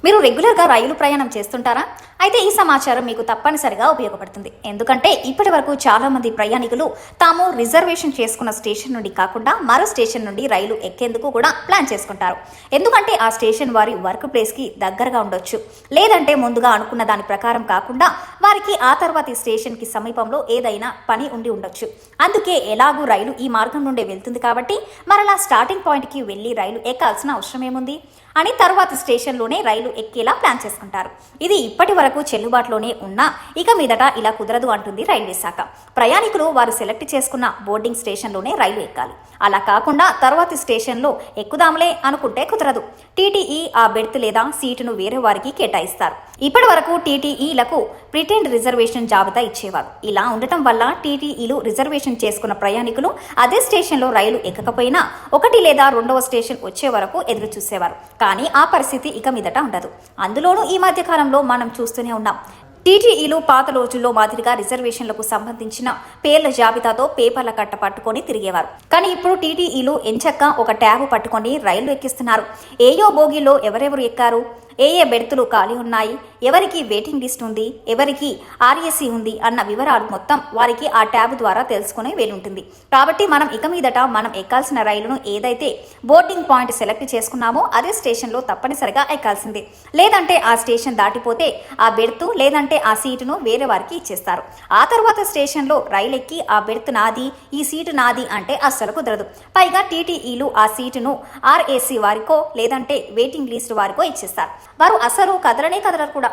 మీరు రెగ్యులర్గా రైలు ప్రయాణం చేస్తుంటారా? అయితే ఈ సమాచారం మీకు తప్పనిసరిగా ఉపయోగపడుతుంది. ఎందుకంటే ఇప్పటి వరకు చాలా మంది ప్రయాణికులు తాము రిజర్వేషన్ చేసుకున్న స్టేషన్ నుండి కాకుండా మరో స్టేషన్ నుండి రైలు ఎక్కేందుకు కూడా ప్లాన్ చేసుకుంటారు. ఎందుకంటే ఆ స్టేషన్ వారి వర్క్ ప్లేస్కి దగ్గరగా ఉండొచ్చు, లేదంటే ముందుగా అనుకున్న దాని ప్రకారం కాకుండా వారికి ఆ తర్వాతి స్టేషన్కి సమీపంలో ఏదైనా పని ఉండి ఉండొచ్చు. అందుకే ఎలాగూ రైలు ఈ మార్గం నుండే వెళ్తుంది కాబట్టి మరలా స్టార్టింగ్ పాయింట్కి వెళ్ళి రైలు ఎక్కాల్సిన అవసరం ఏముంది అని తర్వాత స్టేషన్లోనే రైలు ఎక్కేలా ప్లాన్ చేసుకుంటారు. ఇది ఇప్పటి వరకు చెల్లుబాటులోనే ఉన్నా ఇక మీదట ఇలా కుదరదు అంటుంది రైల్వే శాఖ. ప్రయాణికులు వారు సెలెక్ట్ చేసుకున్న బోర్డింగ్ స్టేషన్లోనే రైలు ఎక్కాలి. అలా కాకుండా తర్వాతి స్టేషన్లో ఎక్కుదాంలే అనుకుంటే కుదరదు. టీటీఈ ఆ బెర్త్ లేదా సీటును వేరే వారికి కేటాయిస్తారు. ఇప్పటి వరకు టీటీఈలకు ప్రిటెండ్ రిజర్వేషన్ జాబితా ఇచ్చేవారు. ఇలా ఉండటం వల్ల టీటీఈలు రిజర్వేషన్ చేసుకున్న ప్రయాణికులు అదే స్టేషన్లో రైలు ఎక్కకపోయినా ఒకటి లేదా రెండవ స్టేషన్ వచ్చే వరకు ఎదురు చూసేవారు. కానీ ఆ పరిస్థితి ఇక మీదట ఉండదు. అందులోనూ ఈ మధ్య కాలంలో మనం చూస్తూనే ఉన్నాం. టీటీఈలు పాత రోజుల్లో మాదిరిగా రిజర్వేషన్లకు సంబంధించిన పేర్ల జాబితాతో పేపర్ల కట్ట పట్టుకొని తిరిగేవారు. కానీ ఇప్పుడు టీటీఈలు ఎంచక్క ఒక ట్యాబ్ పట్టుకొని రైళ్లు ఎక్కిస్తున్నారు. ఏయో బోగిలో ఎవరెవరు ఎక్కారు, ఏ బెర్తులు ఖాళీ ఉన్నాయి, ఎవరికి వెయిటింగ్ లిస్ట్ ఉంది, ఎవరికి ఆర్ఏసీ ఉంది అన్న వివరాలు మొత్తం వారికి ఆ ట్యాబ్ ద్వారా తెలుసుకునే వీలుంటుంది. కాబట్టి మనం ఇక మీదట మనం ఎక్కాల్సిన రైలును ఏదైతే బోర్డింగ్ పాయింట్ సెలెక్ట్ చేసుకున్నామో అదే స్టేషన్లో తప్పనిసరిగా ఎక్కాల్సిందే. లేదంటే ఆ స్టేషన్ దాటిపోతే ఆ బెర్తు లేదంటే ఆ సీటును వేరే వారికి ఇచ్చేస్తారు. ఆ తర్వాత స్టేషన్లో రైలు ఎక్కి ఆ బెర్త్ నాది, ఈ సీటు నాది అంటే అస్సలు కుదరదు. పైగా టీటీఈలు ఆ సీటును ఆర్ఏసీ వారికో లేదంటే వెయిటింగ్ లిస్ట్ వారికో ఇచ్చేస్తారు. వారు అసలు కదలనే కదలరు కూడా.